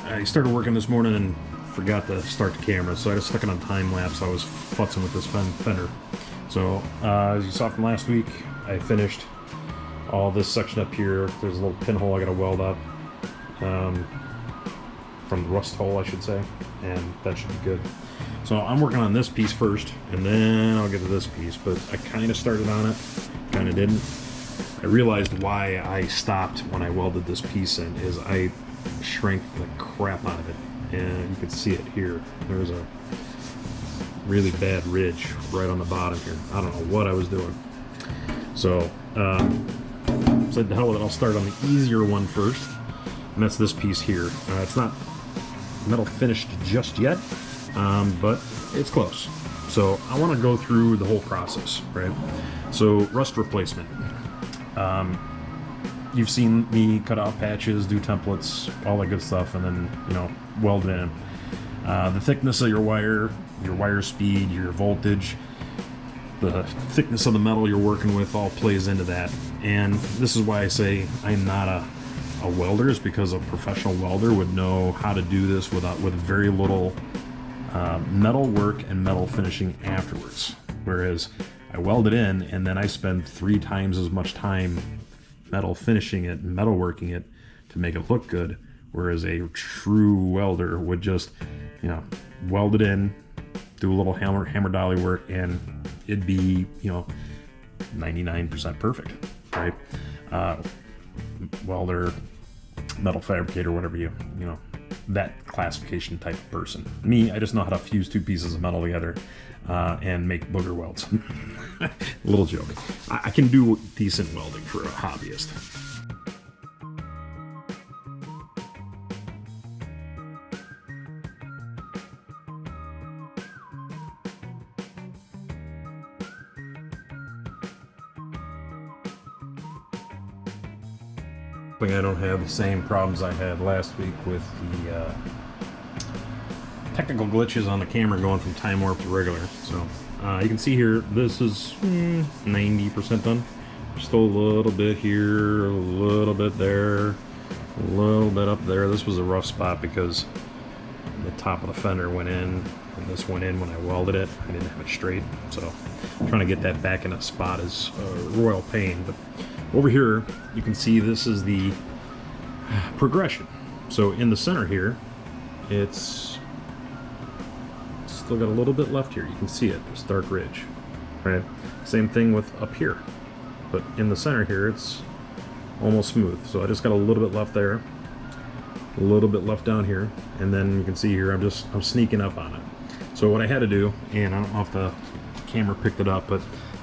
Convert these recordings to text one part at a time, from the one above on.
I started working this morning and forgot to start the camera, so I just stuck it on time lapse. I was futzing with this Fender. So as you saw from last week, I finished all this section up here. There's a little pinhole I got to weld up from the rust hole, I should say, and that should be good. So I'm working on this piece first, and then I'll get to this piece. But I kind of started on it, kind of didn't. I realized why I stopped when I welded this piece in is I shrank the crap out of it, and you can see it here. There's a really bad ridge right on the bottom here. I don't know what I was doing. So said to hell with it, I'll start on the easier one first, and that's this piece here. It's not metal finished just yet, but it's close. So I want to go through the whole process, right? So rust replacement. You've seen me cut out patches, do templates, all that good stuff, and then, you know, weld it in. The thickness of your wire speed, your voltage, the thickness of the metal you're working with all plays into that. And this is why I say I'm not a welder, is because a professional welder would know how to do this with very little metal work and metal finishing afterwards. Whereas I weld it in, and then I spend 3 times as much time metal finishing it and metal working it to make it look good, whereas a true welder would just, you know, weld it in, do a little hammer dolly work, and it'd be, you know, 99% perfect, right? Welder, metal fabricator, whatever you know, that classification type of person. Me, I just know how to fuse 2 pieces of metal together and make booger welds. Little joke. I can do decent welding for a hobbyist. I don't have the same problems I had last week with the technical glitches on the camera going from time warp to regular. So you can see here, this is 90% done. Just a little bit here, a little bit there, a little bit up there. This was a rough spot because the top of the fender went in, and this went in when I welded it. I didn't have it straight, so trying to get that back in a spot is a royal pain. But over here, you can see this is the progression. So in the center here, it's still got a little bit left here. You can see it, this dark ridge, right? Same thing with up here, but in the center here, it's almost smooth. So I just got a little bit left there, a little bit left down here, and then you can see here, I'm sneaking up on it. So what I had to do, and I don't know if the camera picked it up, but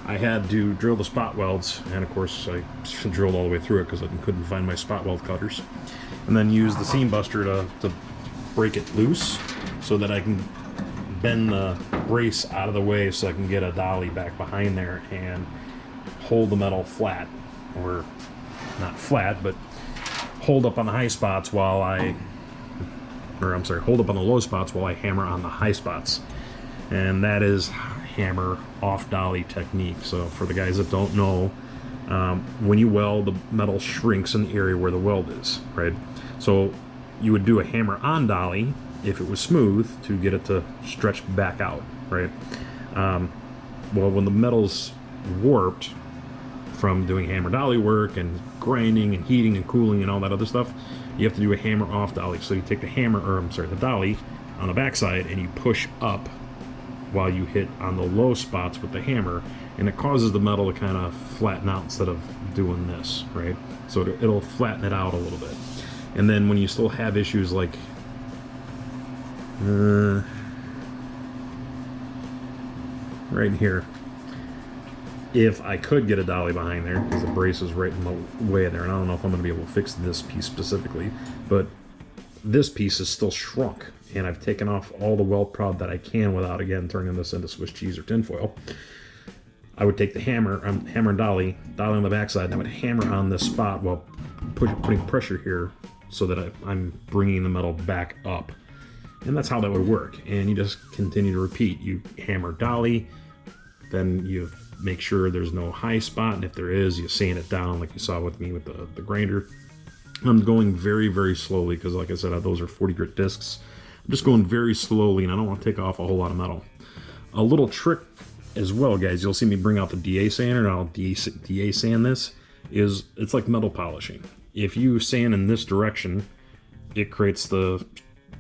I had to drill the spot welds, and of course I drilled all the way through it because I couldn't find my spot weld cutters, and then use the seam buster to break it loose so that I can bend the brace out of the way so I can get a dolly back behind there and hold the metal flat, or not flat, but hold up on the high spots while hold up on the low spots while I hammer on the high spots. And that is hammer off dolly technique. So for the guys that don't know, when you weld, the metal shrinks in the area where the weld is, right? So you would do a hammer on dolly if it was smooth to get it to stretch back out, right? Well, when the metal's warped from doing hammer dolly work and grinding and heating and cooling and all that other stuff, you have to do a hammer off dolly. So you take the dolly on the backside and you push up while you hit on the low spots with the hammer, and it causes the metal to kind of flatten out instead of doing this, right? So it'll flatten it out a little bit. And then when you still have issues like right here, if I could get a dolly behind there, because the brace is right in the way there, and I don't know if I'm going to be able to fix this piece specifically, but this piece is still shrunk, and I've taken off all the weld prod that I can without, again, turning this into Swiss cheese or tinfoil. I would take the hammer and dolly on the backside, and I would hammer on this spot while putting pressure here so that I'm bringing the metal back up. And that's how that would work. And you just continue to repeat. You hammer dolly, then you make sure there's no high spot, and if there is, you sand it down like you saw with me with the grinder. I'm going very, very slowly because, like I said, those are 40 grit discs. I'm just going very slowly, and I don't want to take off a whole lot of metal. A little trick as well, guys, you'll see me bring out the DA sander, and I'll DA sand this, is it's like metal polishing. If you sand in this direction, it creates the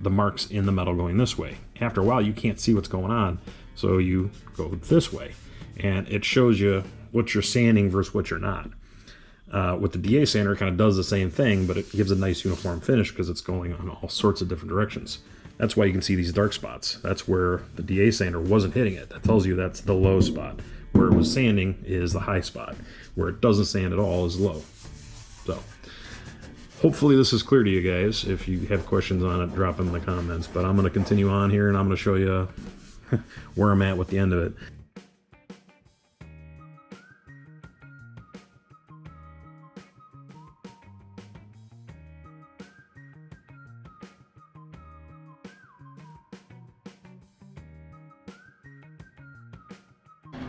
marks in the metal going this way. After a while, you can't see what's going on, so you go this way. And it shows you what you're sanding versus what you're not. With the DA sander, it kind of does the same thing, but it gives a nice uniform finish because it's going on all sorts of different directions. That's why you can see these dark spots. That's where the DA sander wasn't hitting it. That tells you that's the low spot. Where it was sanding is the high spot. Where it doesn't sand at all is low. So, hopefully this is clear to you guys. If you have questions on it, drop them in the comments. But I'm going to continue on here, and I'm going to show you where I'm at with the end of it.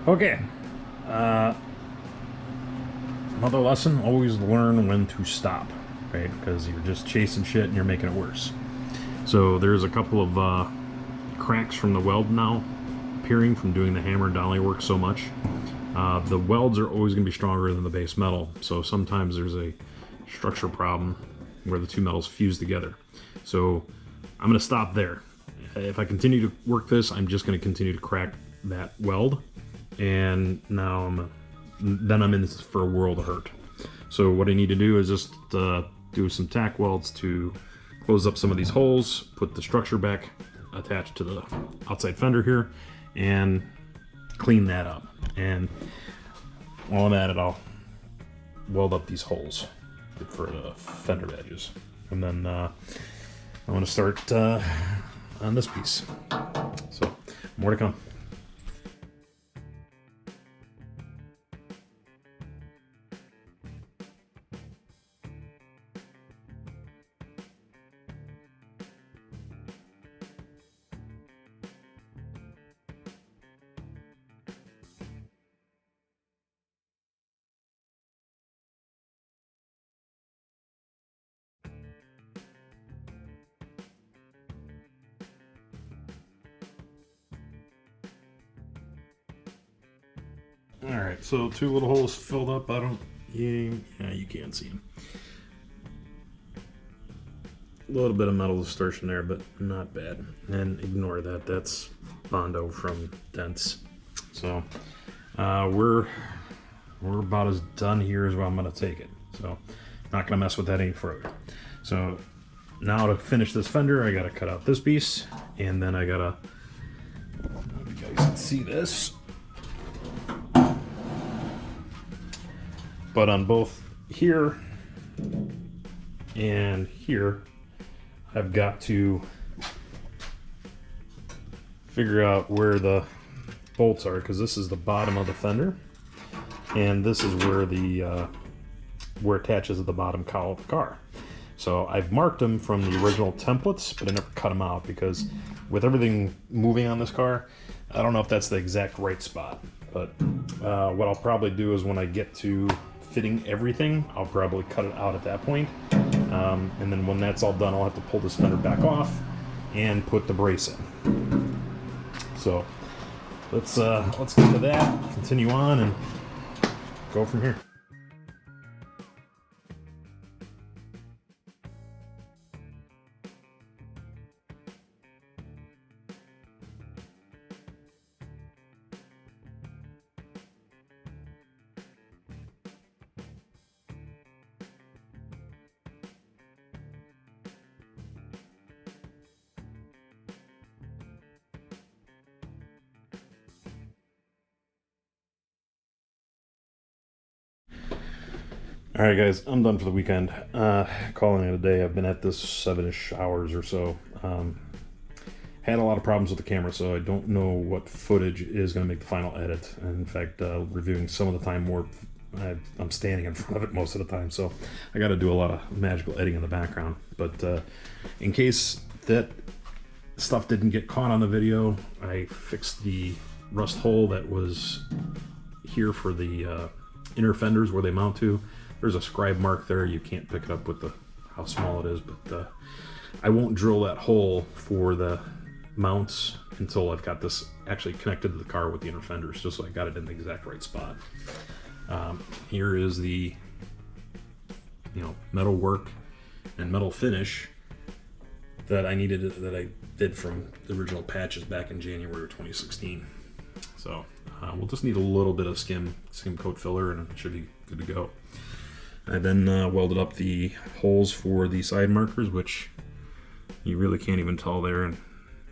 Okay, another lesson, always learn when to stop, right? Because you're just chasing shit and you're making it worse. So there's a couple of cracks from the weld now appearing from doing the hammer and dolly work so much. The welds are always going to be stronger than the base metal, so sometimes there's a structure problem where the two metals fuse together. So I'm going to stop there. If I continue to work this, I'm just going to continue to crack that weld. And now I'm in this for a world of hurt. So what I need to do is just do some tack welds to close up some of these holes, put the structure back attached to the outside fender here, and clean that up. And while I'm at it, I'll weld up these holes for the fender edges. And then I'm going to start on this piece. So more to come. Alright, so two little holes filled up. You can't see them. A little bit of metal distortion there, but not bad. And ignore that, that's Bondo from Dents. So we're about as done here as I'm going to take it. So not going to mess with that any further. So now to finish this fender, I got to cut out this piece, and then I got to, you guys can see this. But on both here and here, I've got to figure out where the bolts are, because this is the bottom of the fender, and this is where the where it attaches to the bottom cowl of the car. So I've marked them from the original templates, but I never cut them out because with everything moving on this car, I don't know if that's the exact right spot. But what I'll probably do is when I get to fitting everything, I'll probably cut it out at that point. And then when that's all done, I'll have to pull this fender back off and put the brace in. So let's get to that, continue on, and go from here. All right, guys, I'm done for the weekend. Calling it a day. I've been at this 7-ish hours or so. Had a lot of problems with the camera, so I don't know what footage is going to make the final edit. In fact, reviewing some of the time warp, I'm standing in front of it most of the time, so I got to do a lot of magical editing in the background. But in case that stuff didn't get caught on the video, I fixed the rust hole that was here for the inner fenders where they mount to. There's a scribe mark there. You can't pick it up with the how small it is, but I won't drill that hole for the mounts until I've got this actually connected to the car with the inner fenders, just so I got it in the exact right spot. Here is the metal work and metal finish that I did from the original patches back in January of 2016. So we'll just need a little bit of skim coat filler and it should be good to go. I then welded up the holes for the side markers, which you really can't even tell there, and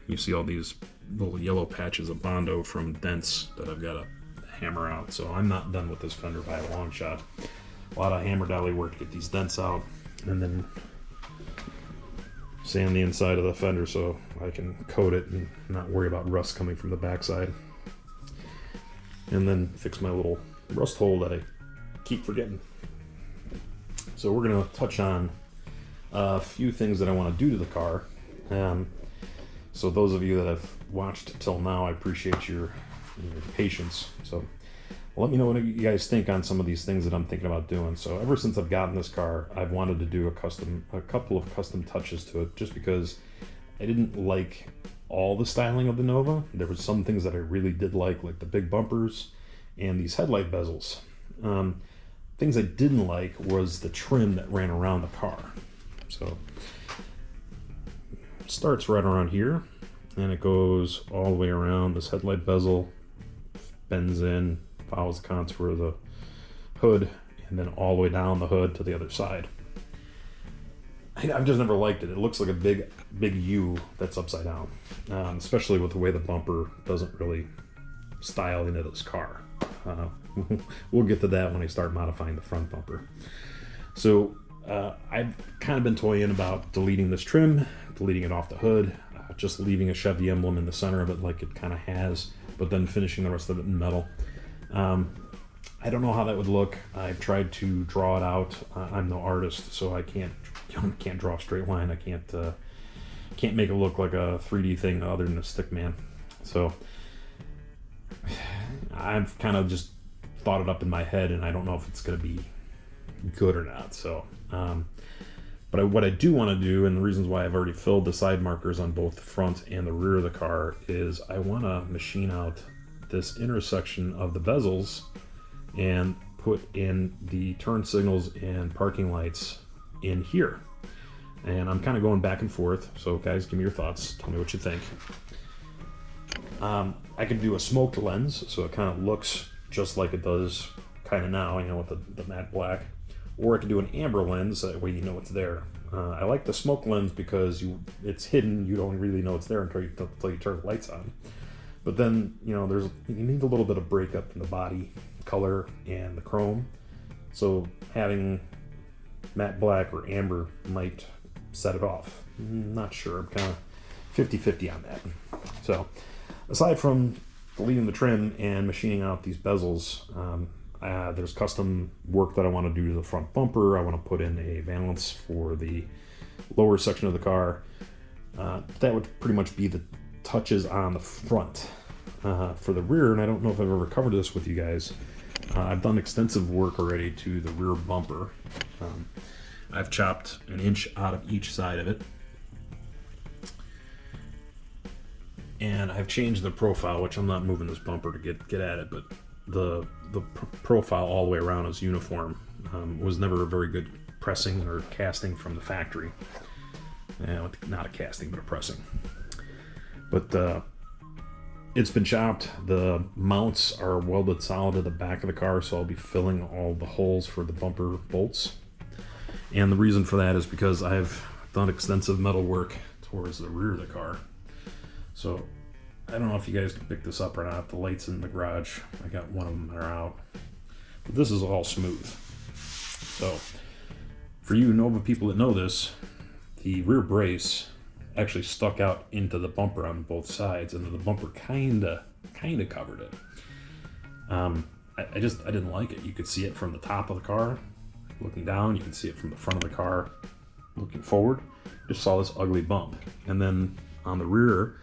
you see all these little yellow patches of Bondo from dents that I've got to hammer out. So I'm not done with this fender by a long shot. A lot of hammer dolly work to get these dents out, and then sand the inside of the fender so I can coat it and not worry about rust coming from the backside. And then fix my little rust hole that I keep forgetting. So we're going to touch on a few things that I want to do to the car. So those of you that have watched till now, I appreciate your patience. So let me know what you guys think on some of these things that I'm thinking about doing. So ever since I've gotten this car, I've wanted to do a couple of custom touches to it, just because I didn't like all the styling of the Nova. There were some things that I really did like the big bumpers and these headlight bezels. Things I didn't like was the trim that ran around the car. So it starts right around here and it goes all the way around. This headlight bezel bends in, follows the contour of the hood, and then all the way down the hood to the other side. I've just never liked it. It looks like a big U that's upside down, especially with the way the bumper doesn't really style into this car. We'll get to that when I start modifying the front bumper. So I've kind of been toying about deleting this trim, deleting it off the hood, just leaving a Chevy emblem in the center of it like it kind of has, but then finishing the rest of it in metal. I don't know how that would look. I've tried to draw it out. I'm no artist, so I can't draw a straight line. I can't make it look like a 3D thing other than a stick man. So I've kind of just thought it up in my head, and I don't know if it's going to be good or not. So, but what I do want to do, and the reasons why I've already filled the side markers on both the front and the rear of the car, is I want to machine out this intersection of the bezels and put in the turn signals and parking lights in here. And I'm kind of going back and forth. So guys, give me your thoughts. Tell me what you think. I could do a smoked lens, so it kind of looks just like it does kind of now, with the matte black. Or I could do an amber lens, that way you know it's there. I like the smoked lens because it's hidden. You don't really know it's there until you turn the lights on. But then, you need a little bit of breakup in the body color and the chrome. So having matte black or amber might set it off. Not sure. I'm kind of 50-50 on that. So aside from deleting the trim and machining out these bezels, there's custom work that I want to do to the front bumper. I want to put in a valance for the lower section of the car. That would pretty much be the touches on the front. For the rear, and I don't know if I've ever covered this with you guys, I've done extensive work already to the rear bumper. I've chopped an inch out of each side of it, and I've changed the profile, which I'm not moving this bumper to get at it, but the profile all the way around is uniform. Was never a very good pressing or casting from the factory. Not a casting, but a pressing. But it's been chopped. The mounts are welded solid to the back of the car, so I'll be filling all the holes for the bumper bolts. And the reason for that is because I've done extensive metal work towards the rear of the car. So I don't know if you guys can pick this up or not. The lights in the garage, I got one of them that are out. But this is all smooth. So for you Nova people that know this, the rear brace actually stuck out into the bumper on both sides, and the bumper kinda covered it. I didn't like it. You could see it from the top of the car looking down. You can see it from the front of the car looking forward. Just saw this ugly bump. And then on the rear,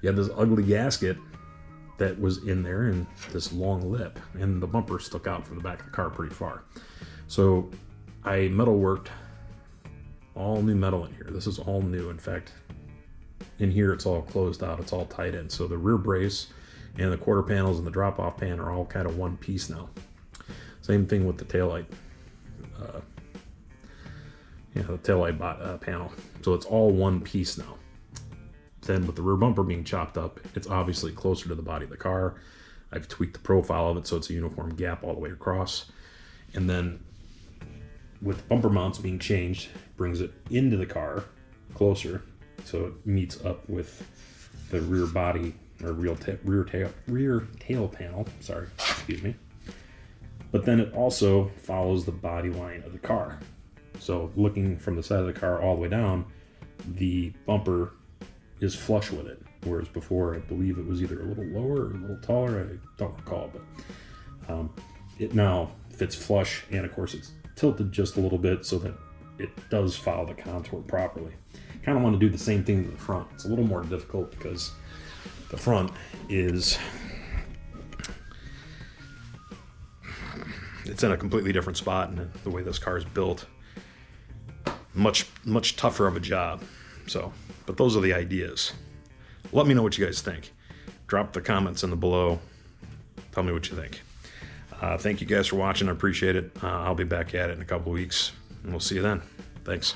you had this ugly gasket that was in there and this long lip, and the bumper stuck out from the back of the car pretty far. So I metal worked all new metal in here. This is all new. In fact, in here it's all closed out, it's all tied in. So the rear brace and the quarter panels and the drop-off pan are all kind of one piece now. Same thing with the taillight. The taillight panel. So it's all one piece now. Then with the rear bumper being chopped up, it's obviously closer to the body of the car. I've tweaked the profile of it so it's a uniform gap all the way across. And then with the bumper mounts being changed, brings it into the car closer so it meets up with the rear body or rear tail panel. Sorry, excuse me. But then it also follows the body line of the car. So looking from the side of the car all the way down, the bumper is flush with it. Whereas before, I believe it was either a little lower or a little taller. I don't recall, but it now fits flush, and of course it's tilted just a little bit so that it does follow the contour properly. Kind of want to do the same thing to the front. It's a little more difficult because the front is, it's in a completely different spot, and the way this car is built, much tougher of a job. So, but those are the ideas. Let me know what you guys think. Drop the comments in the below. Tell me what you think. Thank you guys for watching. I appreciate it. I'll be back at it in a couple weeks, and we'll see you then. Thanks.